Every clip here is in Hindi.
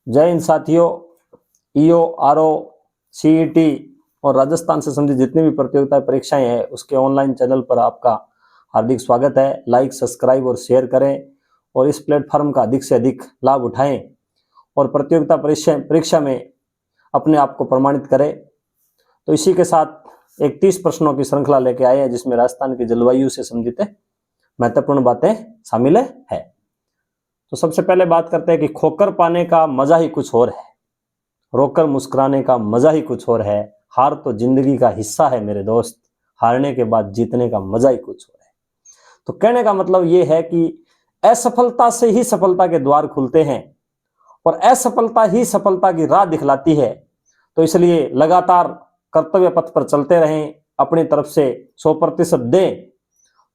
जय हिंद साथियों। ईओ, आरओ, सीईटी और राजस्थान से संबंधित जितनी भी प्रतियोगिता परीक्षाएं हैं उसके ऑनलाइन चैनल पर आपका हार्दिक स्वागत है। लाइक, सब्सक्राइब और शेयर करें और इस प्लेटफॉर्म का अधिक से अधिक लाभ उठाएं और प्रतियोगिता परीक्षा में अपने आप को प्रमाणित करें। तो इसी के साथ एक 30 प्रश्नों की श्रृंखला लेके आए हैं जिसमें राजस्थान की जलवायु से संबंधित महत्वपूर्ण बातें शामिल है। तो सबसे पहले बात करते हैं कि खोकर पाने का मजा ही कुछ और है, रोकर मुस्कुराने का मजा ही कुछ और है। हार तो जिंदगी का हिस्सा है मेरे दोस्त, हारने के बाद जीतने का मजा ही कुछ और है। तो कहने का मतलब ये है कि असफलता से ही सफलता के द्वार खुलते हैं और असफलता ही सफलता की राह दिखलाती है। तो इसलिए लगातार कर्तव्य पथ पर चलते रहें, अपनी तरफ से 100% दें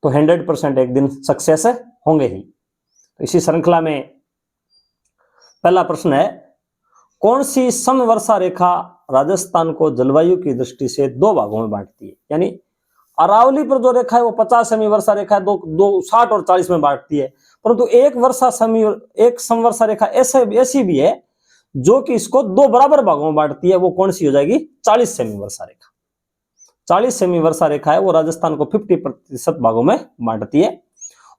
तो 100% एक दिन सक्सेस होंगे ही। तो इसी श्रृंखला में पहला प्रश्न है, कौन सी समवर्षा रेखा राजस्थान को जलवायु की दृष्टि से दो भागों में बांटती है? यानी अरावली पर जो रेखा है वो 50 सेमी वर्षा रेखा है, दो 60 और 40 में बांटती है। परंतु एक समवर्षा रेखा ऐसी भी है जो कि इसको दो बराबर भागों में बांटती है। वो कौन सी हो जाएगी? 40 सेमी वर्षा रेखा। 40 सेमी वर्षा रेखा है वो राजस्थान को 50% भागों में बांटती है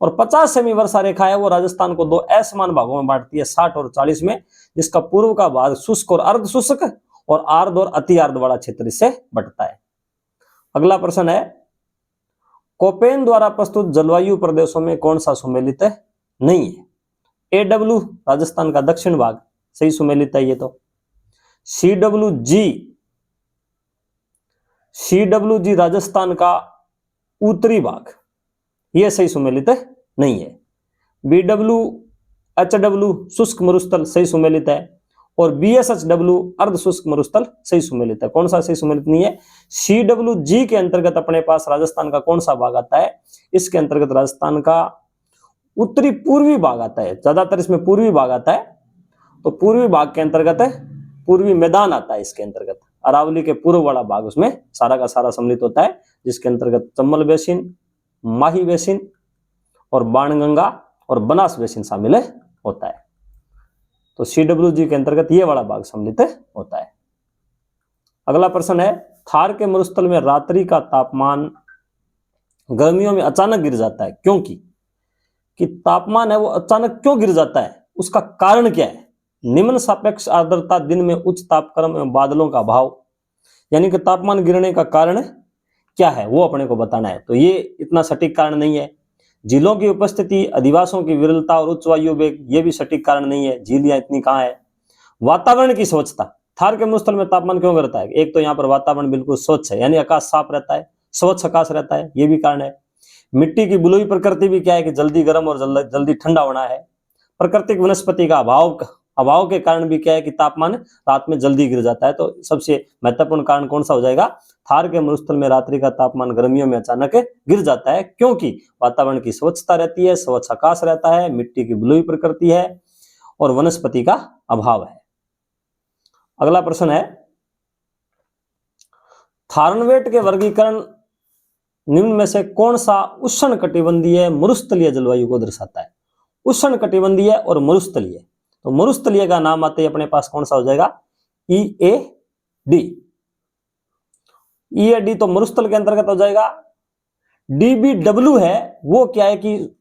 और 50 सेमी वर्षा रेखा है वो राजस्थान को दो असमान भागों में बांटती है, 60 और 40 में, जिसका पूर्व का भाग शुष्क और अर्ध शुष्क और आर्द्र और अति आर्द्र वाला क्षेत्र इससे बंटता है। अगला प्रश्न है, कोपेन द्वारा प्रस्तुत जलवायु प्रदेशों में कौन सा सुमेलित नहीं है? AW राजस्थान का दक्षिण भाग सही सुमेलित है ये तो। CWG राजस्थान का उत्तरी भाग ये सही सुमेलित नहीं है। BWHW शुष्क मरुस्थल सही सुमेलित है और BSHW अर्ध शुष्क मरुस्थल सही सुमेलित है। कौन सा सही सुमेलित नहीं है? CWG के अंतर्गत अपने पास राजस्थान का कौन सा भाग आता है? इसके अंतर्गत राजस्थान का उत्तरी पूर्वी भाग आता है, ज्यादातर इसमें पूर्वी भाग आता है। तो पूर्वी भाग के अंतर्गत पूर्वी मैदान आता है, इसके अंतर्गत अरावली के पूर्व वाला भाग उसमें सारा का सारा सम्मिलित होता है, जिसके अंतर्गत चंबल बेसिन, माही बेसिन और बाणगंगा और बनास बेसिन शामिल होता है। तो CWG के अंतर्गत ये वाला भाग सम्मिलित होता है। अगला प्रश्न है, थार के मरुस्थल में रात्रि का तापमान गर्मियों में अचानक गिर जाता है, क्योंकि तापमान है वो अचानक क्यों गिर जाता है, उसका कारण क्या है? निम्न सापेक्ष आर्द्रता, दिन में उच्च तापक्रम एवं बादलों का अभाव, यानी कि तापमान गिरने का कारण क्या है वो अपने को बताना है। तो ये इतना सटीक कारण नहीं है। झीलों की उपस्थिति, अधिवासों की विरलता और उच्च वायु वेग, ये भी सटीक कारण नहीं है। झीलियां इतनी कहाँ है? वातावरण की स्वच्छता, थार के मरुस्थल में तापमान क्यों गिरता है? एक तो यहाँ पर वातावरण बिल्कुल स्वच्छ है, यानी आकाश साफ रहता है, स्वच्छ आकाश रहता है, ये भी कारण है। मिट्टी की बुलुई प्रकृति भी क्या है कि जल्दी गर्म और जल्दी ठंडा होना है। प्राकृतिक वनस्पति का अभाव के कारण भी क्या है कि तापमान रात में जल्दी गिर जाता है। तो सबसे महत्वपूर्ण कारण कौन सा हो जाएगा? थार के मरुस्थल में रात्रि का तापमान गर्मियों में अचानक गिर जाता है, क्योंकि वातावरण की स्वच्छता रहती है, स्वच्छ आकाश रहता है, मिट्टी की बुलुई प्रकृति है और वनस्पति का अभाव है। अगला प्रश्न है, थार्नवेट के वर्गीकरण निम्न में से कौन सा उष्ण कटिबंधीय मरुस्थलीय जलवायु को दर्शाता है? उष्ण कटिबंधीय और मरुस्थलीय। तो मरुस्थलीय का नाम आते ही अपने पास कौन सा हो जाएगा? EAD तो मरुस्थल के अंतर्गत हो जाएगा। DBW है वो क्या है कि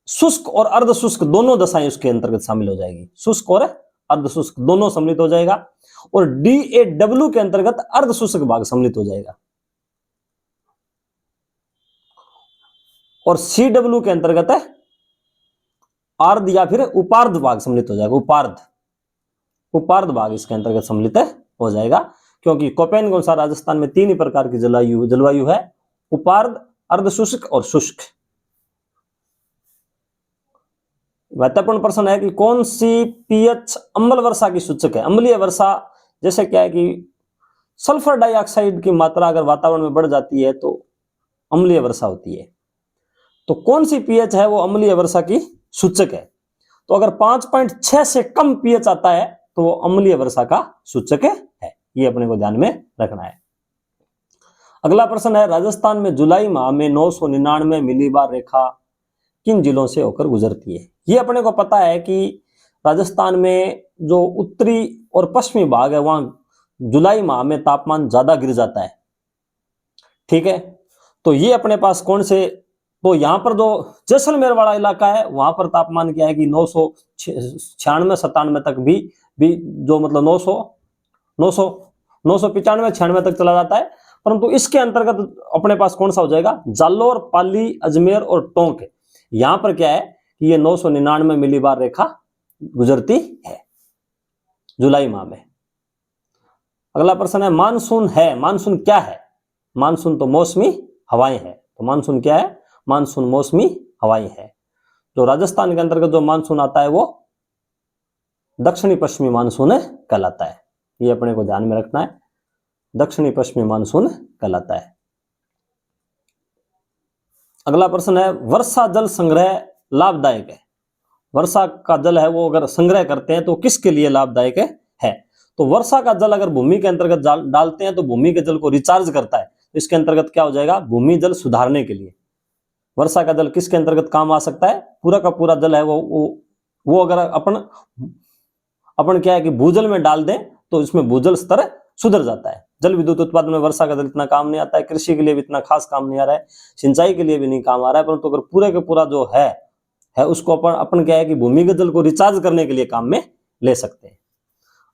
शुष्क और अर्ध शुष्क दोनों दशाएं उसके अंतर्गत शामिल हो जाएगी, शुष्क और अर्ध शुष्क दोनों सम्मिलित हो जाएगा। और DAW के अंतर्गत अर्ध शुष्क भाग सम्मिलित हो जाएगा और CW के अंतर्गत है आर्ध या फिर उपार्ध भाग सम्मिलित हो जाएगा। उपार्ध भाग इसके अंतर्गत सम्मिलित हो जाएगा, क्योंकि कोपेन के अनुसार राजस्थान में 3 ही प्रकार की जलवायु है, उपार्ध, अर्ध शुष्क और शुष्क। महत्वपूर्ण प्रश्न है कि कौन सी पीएच अम्ल वर्षा की सूचक है? अम्लीय वर्षा जैसे क्या है कि सल्फर डाइऑक्साइड की मात्रा अगर वातावरण में बढ़ जाती है तो अम्लीय वर्षा होती है। तो कौन सी पीएच है वो अम्लीय वर्षा की सूचक है? तो अगर 5.6 से कम पीएच आता है तो वो अम्लीय वर्षा का सूचक है, ये अपने को ध्यान में रखना है। अगला प्रश्न है, राजस्थान में जुलाई माह में 999 मिलीबार रेखा किन जिलों से होकर गुजरती है? ये अपने को पता है कि राजस्थान में जो उत्तरी और पश्चिमी भाग है वहां जुलाई माह में तापमान ज्यादा गिर जाता है। ठीक है, तो ये अपने पास कौन से, तो यहाँ पर जो जैसलमेर वाला इलाका है वहां पर तापमान क्या है कि 996-97 तक भी जो मतलब 995-96 तक चला जाता है। परंतु इसके अंतर्गत अपने पास कौन सा हो जाएगा, जालोर, पाली, अजमेर और टोंक। यहां पर क्या है कि ये 999 मिलीबार रेखा गुजरती है जुलाई माह में। अगला प्रश्न है मानसून है, मानसून क्या है? मानसून तो मौसमी हवाएं है। तो मानसून क्या है? मानसून मौसमी हवाएं है। जो राजस्थान के अंतर्गत जो मानसून आता है वो दक्षिणी पश्चिमी मानसून कहलाता है। ये अपने को ध्यान में रखना है, दक्षिणी पश्चिमी मानसून कहलाता है। अगला प्रश्न है वर्षा जल संग्रह लाभदायक है। वर्षा का जल है वो अगर संग्रह करते हैं तो किसके लिए लाभदायक है? तो वर्षा का जल अगर भूमि के अंतर्गत डालते हैं तो भूमि के जल को रिचार्ज करता है। तो इसके अंतर्गत क्या हो जाएगा, भूमि जल सुधारने के लिए वर्षा का जल किसके अंतर्गत काम आ सकता है? पूरा का पूरा जल है वो अगर अपन क्या है कि भूजल में डाल दें तो इसमें भूजल स्तर सुधर जाता है। जल विद्युत उत्पादन में वर्षा का जल इतना काम नहीं आता है, कृषि के लिए भी इतना खास काम नहीं आ रहा है, सिंचाई के लिए भी नहीं काम आ रहा है, परंतु अगर पूरे के पूरा जो है उसको अपन क्या है कि भूमि के जल को रिचार्ज करने के लिए काम में ले सकते हैं।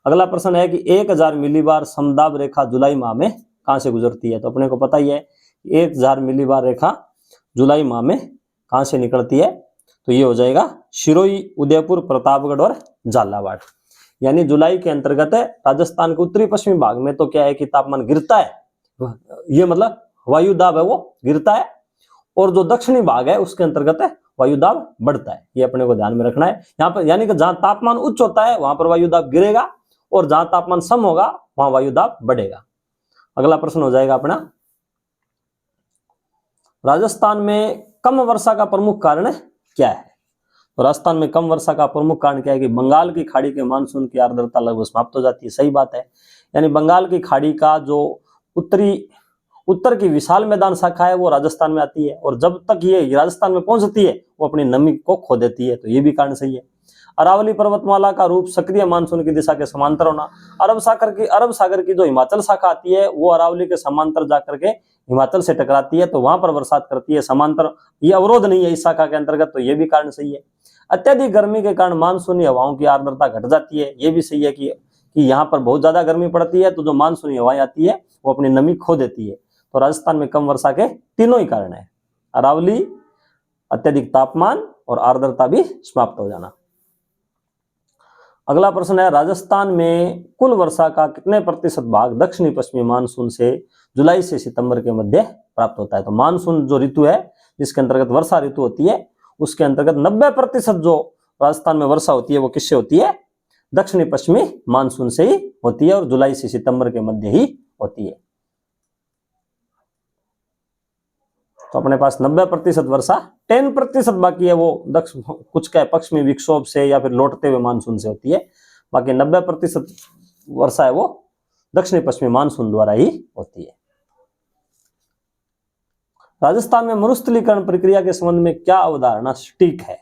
अगला प्रश्न है कि 1000 मिलीबार समदाब रेखा जुलाई माह में कहां से गुजरती है? तो अपने को पता ही है 1000 मिलीबार रेखा जुलाई माह में कहां से निकलती है? तो ये हो जाएगा सिरोही, उदयपुर, प्रतापगढ़ और झालावाड़। यानी जुलाई के अंतर्गत राजस्थान के उत्तरी पश्चिमी भाग में तो क्या है कि तापमान गिरता है, ये मतलब वायु दाब है वो गिरता है, और जो दक्षिणी भाग है उसके अंतर्गत वायु दाब बढ़ता है। ये अपने को ध्यान में रखना है यहाँ पर। यानी कि जहां तापमान उच्च होता है वहां पर वायु दाब गिरेगा और जहां तापमान कम होगा वहां वायु दाब बढ़ेगा। अगला प्रश्न हो जाएगा अपना, राजस्थान में कम वर्षा का प्रमुख कारण क्या है? तो राजस्थान में कम वर्षा का प्रमुख कारण क्या है कि बंगाल की खाड़ी के मानसून की आर्द्रता लगभग समाप्त हो जाती है। सही बात है, यानी बंगाल की खाड़ी का जो उत्तर की विशाल मैदान शाखा है वो राजस्थान में आती है, और जब तक ये राजस्थान में पहुंचती है वो अपनी नमी को खो देती है। तो ये भी कारण सही है। अरावली पर्वतमाला का रूप सक्रिय मानसून की दिशा के समांतर होना। अरब सागर की जो हिमाचल शाखा आती है वो अरावली के समांतर जाकर के हिमाचल से टकराती है, तो वहां पर बरसात करती है समांतर, ये अवरोध नहीं है इस शाखा के अंतर्गत। तो ये भी कारण सही है। अत्यधिक गर्मी के कारण मानसूनी हवाओं की आर्द्रता घट जाती है। ये भी सही है कि यहाँ पर बहुत ज्यादा गर्मी पड़ती है तो जो मानसूनी हवाएं आती है वो अपनी नमी खो देती है। तो राजस्थान में कम वर्षा के तीनों ही कारण है, अरावली, अत्यधिक तापमान और आर्द्रता भी समाप्त हो जाना। अगला प्रश्न है राजस्थान में कुल वर्षा का कितने प्रतिशत भाग दक्षिणी पश्चिमी मानसून से जुलाई से सितंबर के मध्य प्राप्त होता है? तो मानसून जो ऋतु है जिसके अंतर्गत वर्षा ऋतु होती है उसके अंतर्गत 90% जो राजस्थान में वर्षा होती है वो किससे होती है? दक्षिणी पश्चिमी मानसून से ही होती है, और जुलाई से सितंबर के मध्य ही होती है। तो अपने पास 90% वर्षा, 10% बाकी है वो कुछ क्या पश्चिमी विक्षोभ से या फिर लौटते हुए मानसून से होती है। बाकी 90% वर्षा है वो दक्षिणी पश्चिमी मानसून द्वारा ही होती है। राजस्थान में मरुस्थलीकरण प्रक्रिया के संबंध में क्या अवधारणा सटीक है?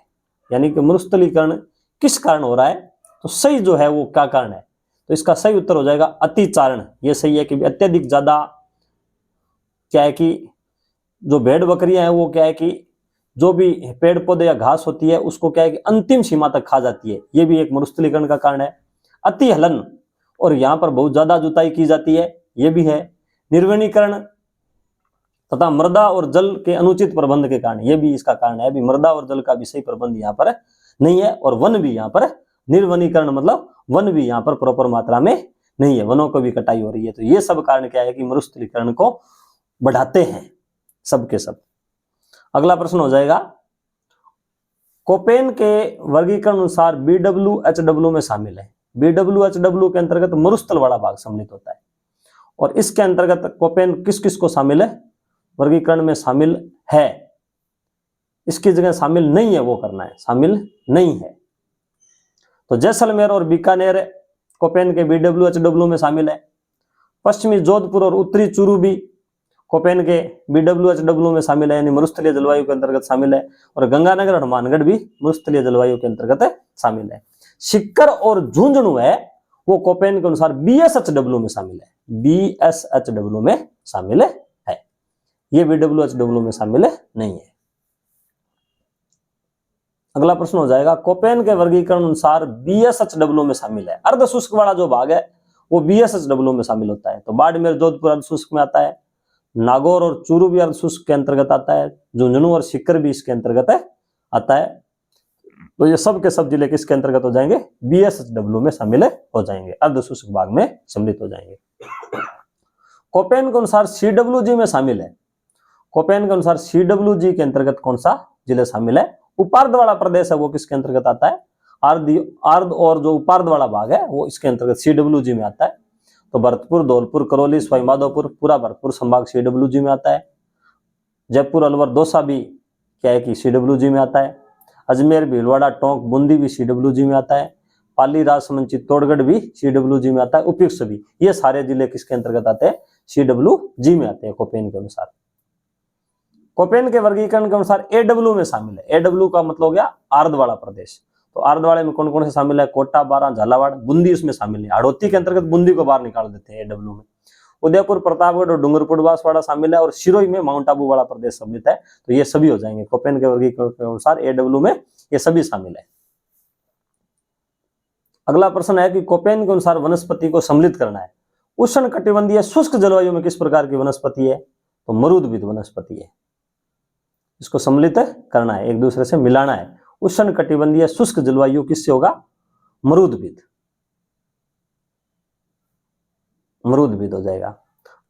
यानी कि मरुस्थलीकरण किस कारण हो रहा है? तो सही जो है वो क्या कारण है? तो इसका सही उत्तर हो जाएगा अतिचारण। ये सही है कि अत्यधिक ज्यादा क्या है कि जो भेड़ बकरियां हैं वो क्या है कि जो भी पेड़ पौधे या घास होती है उसको क्या है कि अंतिम सीमा तक खा जाती है। ये भी एक मरुस्थलीकरण का कारण है। अति हलन, और यहाँ पर बहुत ज्यादा जुताई की जाती है, ये भी है। निर्वनीकरण तथा मृदा और जल के अनुचित प्रबंध के कारण, ये भी इसका कारण है। अभी मृदा और जल का भी सही प्रबंध यहाँ पर नहीं है, और वन भी यहाँ पर निर्वनीकरण मतलब वन भी यहाँ पर प्रॉपर मात्रा में नहीं है, वनों को भी कटाई हो रही है। तो ये सब कारण क्या है कि मरुस्थलीकरण को बढ़ाते हैं सब के सब। अगला प्रश्न हो जाएगा, कोपेन के वर्गीकरण अनुसार BWHW में शामिल है। BWHW के अंतर्गत मरुस्थल वाला भाग सम्मिलित होता है, और इसके अंतर्गत कोपेन किस किस को शामिल है वर्गीकरण में शामिल है? इसकी जगह शामिल नहीं है वो करना है, शामिल नहीं है। तो जैसलमेर और बीकानेर कोपेन के BWHW में शामिल है। पश्चिमी जोधपुर और उत्तरी चूरू भी कोपेन के BWHW में शामिल है, यानी मरुस्थलीय जलवायु के अंतर्गत शामिल है। और गंगानगर और हनुमानगढ़ भी मरुस्थलीय जलवायु के अंतर्गत शामिल है। सीकर और झुंझुनू है वो कोपेन के अनुसार BSHW में शामिल है, BSHW में शामिल है, ये BWHW में शामिल नहीं है। अगला प्रश्न हो जाएगा, कोपेन के वर्गीकरण अनुसार BSHW में शामिल है, अर्ध शुष्क वाला जो भाग है वो BSHW में शामिल होता है। तो बाड़मेर जोधपुर अर्ध शुष्क में आता है, नागौर और चूरू भी अर्ध शुष्क के अंतर्गत आता है, झुंझुनू और सीकर भी इसके अंतर्गत आता है। तो ये सब के सब जिले किसके अंतर्गत हो जाएंगे, BSHW में शामिल हो जाएंगे, अर्ध शुष्क भाग में सम्मिलित हो जाएंगे। कोपेन के अनुसार CWG में शामिल है, कोपेन के अनुसार CWG के अंतर्गत कौन सा जिले शामिल है, उपार्ध वाला प्रदेश है वो किसके अंतर्गत आता है, अर्ध और जो उपार्ध वाला भाग है वो इसके अंतर्गत CWG में आता है। तो भरतपुर, धौलपुर, करौली, सवाई माधोपुर, पूरा भरतपुर संभाग CWG में आता है। जयपुर, अलवर, दौसा भी क्या है कि CWG में आता है। अजमेर, भीलवाड़ा, टोंक, बूंदी भी CWG में आता है। पाली, राजसमंद, चित्तौड़गढ़ भी CWG में आता है। उपयुक्त सभी ये सारे जिले किसके अंतर्गत आते हैं, CWG में आते हैं कोपेन के अनुसार। कोपेन के वर्गीकरण के अनुसार AW में शामिल है, AW का मतलब हो गया आर्द वाला प्रदेश। तो आर्द वाले में कौन कौन से शामिल है, कोटा, बारां, झालावाड़, बूंदी उसमें शामिल है, हड़ौती के अंतर्गत बूंदी को बाहर निकाल देते हैं AW में। उदयपुर, प्रतापगढ़ और डूंगरपुर बांसवाड़ा शामिल है, और सिरोही में माउंट आबू वाला प्रदेश सम्मिलित है। तो ये सभी हो जाएंगे कोपेन के वर्गीकरण के अनुसार AW में ये सभी शामिल है। अगला प्रश्न है कि कोपेन के अनुसार वनस्पति को सम्मिलित करना है, उष्ण कटिबंधीय शुष्क जलवायु में किस प्रकार की वनस्पति है, तो मरुदभिद वनस्पति है। इसको सम्मिलित करना है, एक दूसरे से मिलाना है। उष्ण कटिबंधीय शुष्क जलवायु किससे होगा, मरुदभिद, मरुदभिद हो जाएगा।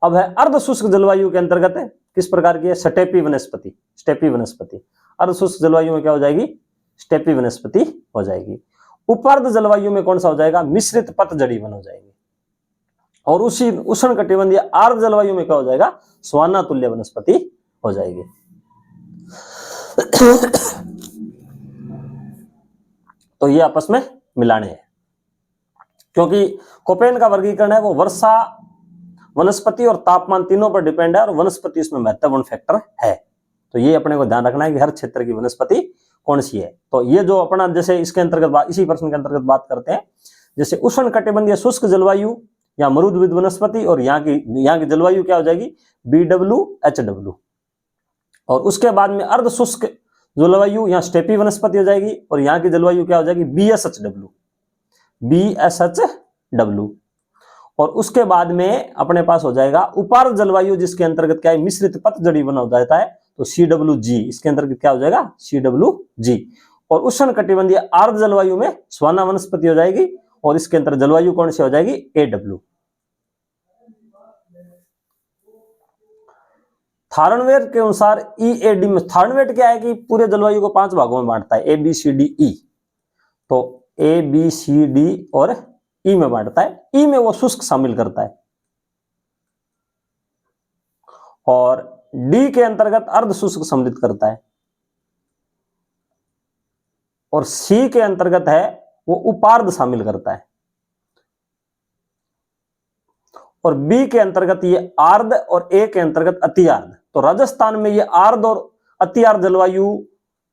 अब है अर्ध शुष्क जलवायु के अंतर्गत है किस प्रकार की है, स्टेपी वनस्पति, स्टेपी वनस्पति। अर्ध शुष्क जलवायु में क्या हो जाएगी, स्टेपी वनस्पति हो जाएगी। उपार्ध जलवायु में कौन सा हो जाएगा, मिश्रित पतझड़ी वन हो जाएगी। और उसी उष्ण कटिबंधीय आर्द्र जलवायु में क्या हो जाएगा, स्वाना तुल्य वनस्पति हो जाएगी। तो ये आपस में मिलाने हैं, क्योंकि कोपेन का वर्गीकरण है वो वर्षा, वनस्पति और तापमान तीनों पर डिपेंड है, और वनस्पति इसमें महत्वपूर्ण फैक्टर है। तो ये अपने को ध्यान रखना है कि हर क्षेत्र की वनस्पति कौन सी है। तो ये जो अपना जैसे इसके अंतर्गत इसी प्रश्न के अंतर्गत बात करते हैं, जैसे उष्ण कटिबंधीय शुष्क जलवायु या मरुदभिद वनस्पति, और यहाँ की जलवायु क्या हो जाएगी, BWHW। और उसके बाद में अर्ध शुष्क जलवायु यहाँ स्टेपी वनस्पति हो जाएगी, और यहाँ की जलवायु क्या हो जाएगी, BSHW। और उसके बाद में अपने पास हो जाएगा उपार्ध जलवायु, जिसके अंतर्गत क्या है, मिश्रित पतझड़ी वन हो जाता है, तो CWG। इसके अंतर्गत क्या हो जाएगा, CWG। और उष्ण कटिबंधीय आर्द्र जलवायु में स्वाना वनस्पति हो जाएगी, और इसके अंतर्गत जलवायु कौन सी हो जाएगी, AW। थार्नवेट के अनुसार EAD में, थार्नवेट क्या है कि पूरे जलवायु को 5 भागों में बांटता है, ABCDE। तो ABCD और E में बांटता है। E में वो शुष्क शामिल करता है, और D के अंतर्गत अर्ध शुष्क सम्मिलित करता है, और C के अंतर्गत है वो उपार्ध शामिल करता है, और B के अंतर्गत ये आर्द्र, और A के अंतर्गत अति आर्द्र। तो राजस्थान में ये आर्द्र और अति आर्द्र जलवायु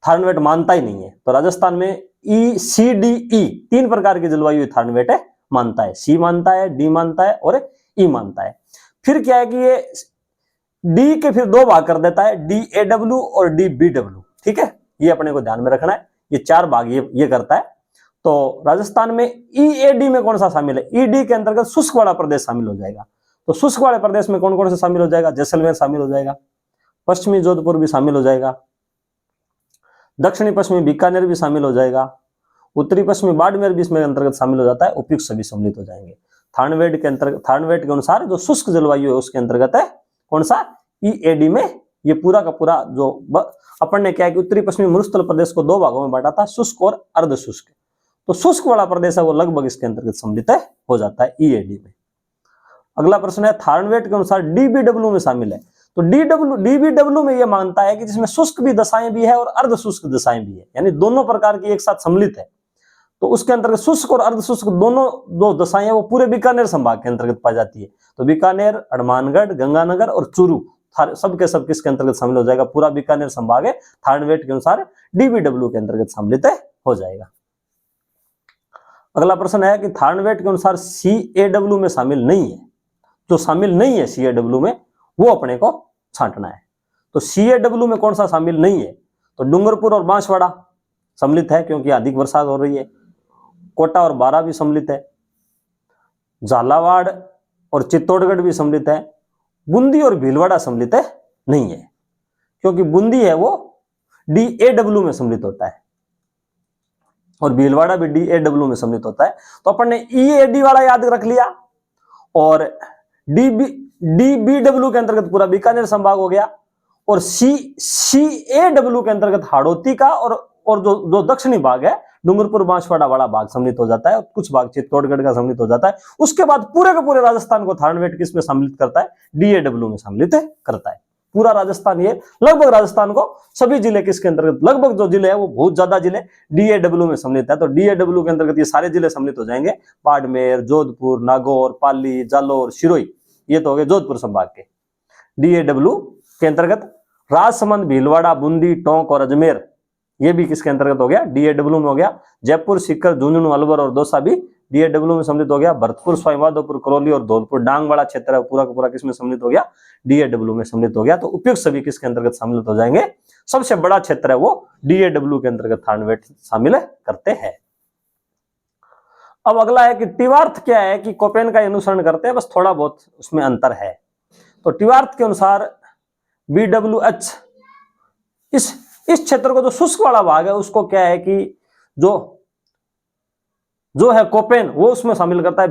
थार्नवेट मानता ही नहीं है। तो राजस्थान में ECDE 3 प्रकार की जलवायु थार्नवेट मानता है, C मानता है, D मानता है और E मानता है। फिर क्या है कि ये D के फिर 2 भाग कर देता है, DAW और DBW। ठीक है, ये अपने को ध्यान में रखना है, ये 4 भाग ये करता है। तो राजस्थान में EAD में कौन सा शामिल है, ED के अंतर्गत शुष्क वाला प्रदेश शामिल हो जाएगा। तो शुष्क वाले प्रदेश में कौन कौन से शामिल हो जाएगा, जैसलमेर शामिल हो जाएगा, पश्चिमी जोधपुर भी शामिल हो जाएगा, दक्षिणी पश्चिमी बीकानेर भी शामिल हो जाएगा, उत्तरी पश्चिमी बाड़मेर भी इसमें अंतर्गत शामिल हो जाता है। उपयुक्त सभी सम्मिलित हो जाएंगे। थार्नवेट के अंतर्गत, थार्नवेट के अनुसार जो शुष्क जलवायु है उसके अंतर्गत है कौन सा, EAD में। ये पूरा का पूरा जो अपन ने क्या है कि उत्तरी पश्चिमी मरुस्थल प्रदेश को 2 भागों में बांटा था, शुष्क और अर्ध शुष्क। तो शुष्क वाला प्रदेश है वो लगभग इसके अंतर्गत सम्मिलित हो जाता है EAD में। अगला प्रश्न है, थार्नवेट के अनुसार DBW में शामिल है। तो DBW में यह मानता है कि जिसमें शुष्क भी दशाएं भी है और अर्ध शुष्क दशाएं भी है, यानी दोनों प्रकार की एक साथ सम्मिलित है। तो उसके अंतर्गत शुष्क और अर्ध शुष्क दोनों जो दशाएं वो पूरे बीकानेर संभाग के अंतर्गत पाई जाती है। तो बीकानेर, हनुमानगढ़, गंगानगर और चूरू सबके सब किसके अंतर्गत शामिल हो जाएगा, पूरा बीकानेर संभाग है, थार्नवेट के अनुसार DBW के अंतर्गत सम्मिलित हो जाएगा। अगला प्रश्न है कि थार्नवेट के अनुसार CAW में शामिल नहीं है, जो शामिल नहीं है CAW में वो अपने को छांटना है। तो CAW में कौन सा शामिल नहीं है, तो डूंगरपुर और बांसवाड़ा सम्मिलित है क्योंकि अधिक बरसात हो रही है, कोटा और बारा भी सम्मिलित है, झालावाड़ और चित्तौड़गढ़ भी सम्मिलित है, बूंदी और भीलवाड़ा सम्मिलित है नहीं है क्योंकि बूंदी है वो DAW में सम्मिलित होता है और भीलवाड़ा भी DAW में सम्मिलित होता है। तो अपन ने EAD वाला याद रख लिया और DBW के अंतर्गत पूरा बीकानेर संभाग हो गया और CAW के अंतर्गत हाड़ौती का और जो दक्षिणी भाग है डूंगरपुर बांसवाड़ा वाला भाग सम्मिलित हो जाता है और कुछ भाग चित्तौड़गढ़ का सम्मिलित हो जाता है। उसके बाद पूरे के पूरे राजस्थान को थार्नवेट किस में सम्मिलित करता है, DAW में सम्मिलित करता है। पूरा राजस्थान, ये लगभग राजस्थान को सभी जिले किसके अंतर्गत, लगभग जो जिले है वो बहुत ज्यादा जिले DAW में सम्मिलित है। तो DAW के अंतर्गत ये सारे जिले सम्मिलित हो जाएंगे, बाड़मेर, जोधपुर, नागौर, पाली, जालोर, सिरोही, ये तो हो गए जोधपुर संभाग के। DAW के अंतर्गत राजसमंद, भीलवाड़ा, बूंदी, टोंक और अजमेर ये भी किसके अंतर्गत हो गया, DAW में हो गया। जयपुर, सीकर, झुंझुनू, अलवर और दौसा भी DAW में सम्मिलित हो गया। भरतपुर, सवाईमाधोपुर, करौली और धौलपुर डांग वाला क्षेत्र है पूरा का पूरा किसमें सम्मिलित हो गया, DAW में सम्मिलित हो गया। तो उपयुक्त सभी किसके अंतर्गत सम्मिलित हो जाएंगे, सबसे बड़ा क्षेत्र है वो DAW के अंतर्गत थार्नवेट शामिल करते हैं। अब अगला है कि टिवार्थ क्या है, कि कोपेन का अनुसरण करते हैं, बस थोड़ा बहुत उसमें अंतर है। तो टिवार्थ के अनुसार BWH इस क्षेत्र को जो शुष्क वाला भाग है उसको क्या है कि जो है कोपेन वो उसमें शामिल करता है,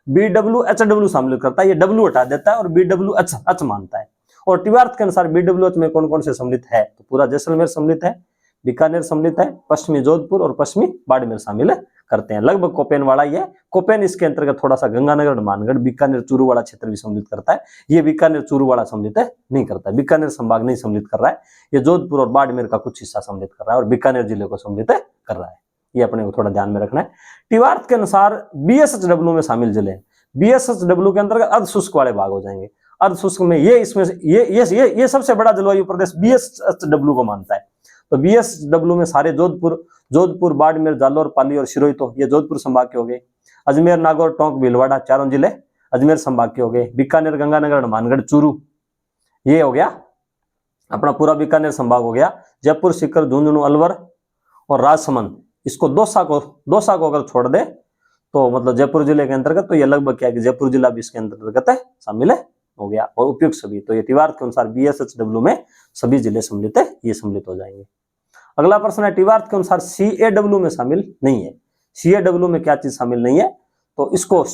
BWHW शामिल करता है, ये W हटा देता है और BWH मानता है। और टिवार्थ के अनुसार BWH में कौन कौन से सम्मिलित है, तो पूरा जैसलमेर सम्मिलित है, बीकानेर सम्मिलित है, पश्चिमी जोधपुर और पश्चिमी बाड़मेर शामिल करते हैं। लगभग कोपेन वाला ये, कोपेन इसके अंतर्गत थोड़ा सा गंगानगर, मानगढ़, बीकानेर, चूरू वाला क्षेत्र भी सम्मिलित करता है। ये बीकानेर चूरू वाला सम्मिलित नहीं करता है, बीकानेर संभाग नहीं सम्मिलित कर रहा है, ये जोधपुर और बाड़मेर का कुछ हिस्सा सम्मिलित कर रहा है और बीकानेर जिले को सम्मिलित कर रहा है। ये अपने को थोड़ा ध्यान में रखना है। टिवार्थ के अनुसार BSHW में शामिल जिले हैं, BSHW के अंतर्गत अर्धशुष्क वाले भाग हो जाएंगे। अर्धशुष्क में ये सबसे बड़ा जलवायु प्रदेश BSHW को मानता है। तो BSHW में सारे जोधपुर, बाड़मेर, जालोर, पाली और सिरोही, तो ये जोधपुर संभाग के हो गए। अजमेर, नागौर, टोंक, भीलवाड़ा चारों जिले अजमेर संभाग के हो गए। बीकानेर, गंगानगर, मानगढ़, चूरू ये हो गया अपना पूरा बीकानेर संभाग हो गया। जयपुर, सीकर, झुंझुनू, अलवर और राजसमंद, इसको दौसा को अगर छोड़ दे तो मतलब जयपुर जिले के अंतर्गत, तो ये लगभग क्या है कि जयपुर जिला भी इसके अंतर्गत है, शामिल हो गया। और उपयुक्त सभी, तो ये टिवार्थ के अनुसार BSHW में सभी जिले सम्मिलित है, ये सम्मिलित हो जाएंगे। अगला प्रश्न है टिवार्थ के अनुसार CAW में शामिल नहीं है। CAW में क्या चीज शामिल नहीं है, तो इसको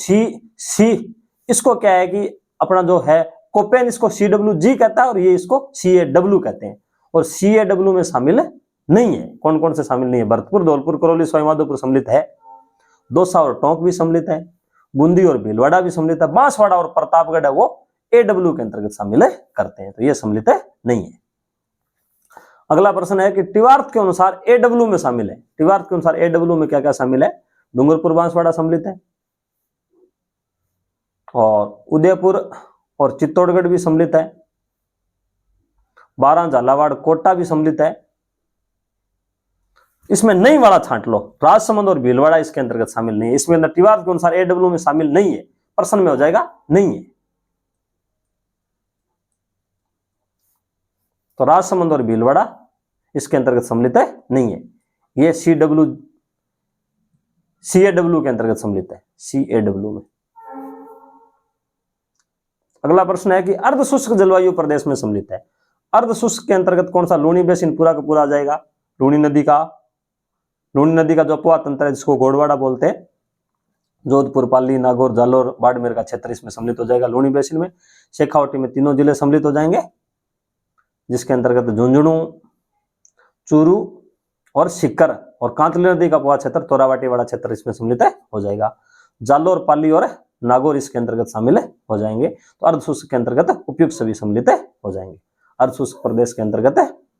इसको क्या है कि अपना जो है कोपेन इसको CWG कहता है और ये इसको CAW कहते हैं। और CAW में शामिल नहीं है, कौन कौन से शामिल नहीं है, भरतपुर, धौलपुर, करौली, सवाईमाधोपुर सम्मिलित है, दौसा और टोंक भी सम्मिलित है, बूंदी और भीलवाड़ा भी सम्मिलित है, बांसवाड़ा और प्रतापगढ़ है वो AW के अंतर्गत शामिल करते हैं, तो ये सम्मिलित नहीं है। अगला प्रश्न है कि टिवार्थ के अनुसार AW में शामिल है। टिवार्थ के अनुसार AW में क्या क्या शामिल है, डूंगरपुर, बांसवाड़ा सम्मिलित है और उदयपुर और चित्तौड़गढ़ भी सम्मिलित है, बारां, झालावाड़, कोटा भी सम्मिलित है। इसमें नहीं वाला छांट लो, राजसमंद और भीलवाड़ा इसके अंतर्गत शामिल नहीं है। इसमें टिवार्थ के अनुसार AW में शामिल नहीं है, प्रश्न में हो जाएगा नहीं है। तो राजसमंद और भीलवाड़ा इसके अंतर्गत सम्मिलित नहीं है, ये CAW के अंतर्गत सम्मिलित है, CAW में। अगला प्रश्न है कि अर्धशुष्क जलवायु प्रदेश में सम्मिलित है। अर्धशुष्क के अंतर्गत कौन सा, लूणी बेसिन पूरा का पूरा आ जाएगा। लूणी नदी का जो अपवाह तंत्र है जिसको गोड़वाड़ा बोलते हैं, जोधपुर, पाली, नागौर, जालोर, बाड़मेर का क्षेत्र इसमें सम्मिलित हो जाएगा लूणी बेसिन में। शेखावटी में तीनों जिले सम्मिलित हो जाएंगे, जिसके अंतर्गत झुंझुनू, चूरू और सीकर और कांतली नदी का अपवाह क्षेत्र, तोरावाटी वाला क्षेत्र इसमें सम्मिलित हो जाएगा। जालोर, पाली और नागौर इसके अंतर्गत शामिल हो जाएंगे। तो अर्धशुष्क के अंतर्गत उपयुक्त सभी सम्मिलित हो जाएंगे। अर्धशुष्क प्रदेश के अंतर्गत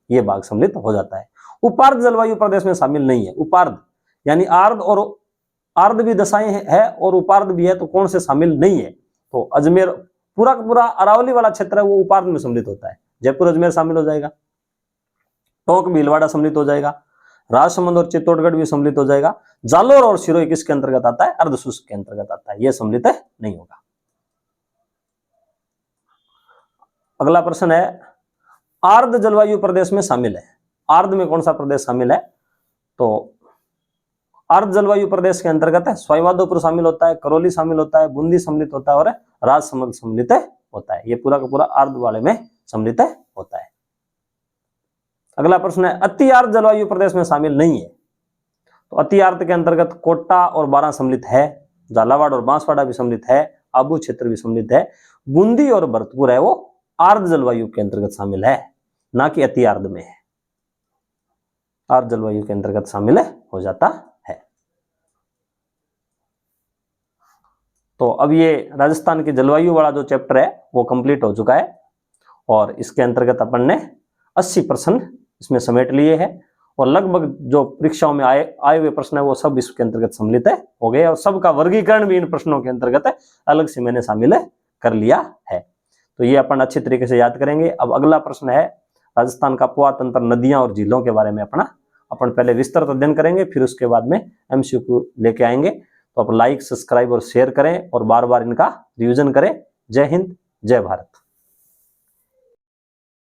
ये भाग सम्मिलित हो जाता है। उपार्ध जलवायु प्रदेश में शामिल नहीं है। उपार्ध यानी आर्द्र भी दशाएं है और उपार्ध भी है, तो कौन से शामिल नहीं है, तो अजमेर पूरा का पूरा अरावली वाला क्षेत्र है वो उपार्ध में सम्मिलित होता है। जयपुर, अजमेर शामिल हो जाएगा, टोंक, भीलवाड़ा सम्मिलित हो जाएगा, राजसमंद और चित्तौड़गढ़ भी सम्मिलित हो जाएगा। जालोर और सिरोही किसके अंतर्गत आता है? अर्धशुष्क के अंतर्गत आता है, यह सम्मिलित नहीं होगा। अगला प्रश्न है, आर्द्र जलवायु प्रदेश में शामिल है। आर्द्र में कौन सा प्रदेश शामिल है? तो आर्द्र जलवायु प्रदेश के अंतर्गत है सवाईमाधोपुर शामिल होता है, करौली शामिल होता है, बूंदी सम्मिलित होता है और राजसमंद सम्मिलित होता है। ये पूरा का पूरा आर्द्र वाले में सम्मिलित होता है। अगला प्रश्न है, अति आर्द्र जलवायु प्रदेश में शामिल नहीं है। तो अति आर्द्र के अंतर्गत कोटा और बारां सम्मिलित है, झालावाड़ और बांसवाड़ा भी सम्मिलित है, आबू क्षेत्र भी सम्मिलित है, बूंदी और भरतपुर है वो आर्द्र जलवायु के अंतर्गत शामिल है, ना कि अति आर्द्र में है। आर्द्र जलवायु के अंतर्गत शामिल हो जाता है। तो अब ये राजस्थान की जलवायु वाला जो चैप्टर है वो कंप्लीट हो चुका है और इसके अंतर्गत अपन ने 80 प्रश्न इसमें समेट लिए हैं और लगभग जो परीक्षाओं में आए हुए प्रश्न है वो सब इसके अंतर्गत सम्मिलित हो गए और सबका वर्गीकरण भी इन प्रश्नों के अंतर्गत अलग से मैंने शामिल कर लिया है। तो ये अपन अच्छी तरीके से याद करेंगे। अब अगला प्रश्न है राजस्थान का कुआं तंत्र, नदियां और झीलों के बारे में अपन पहले विस्तृत अध्ययन करेंगे, फिर उसके बाद में MCQ लेके आएंगे। तो आप लाइक, सब्सक्राइब और शेयर करें और बार बार इनका रिवीजन करें। जय हिंद, जय भारत।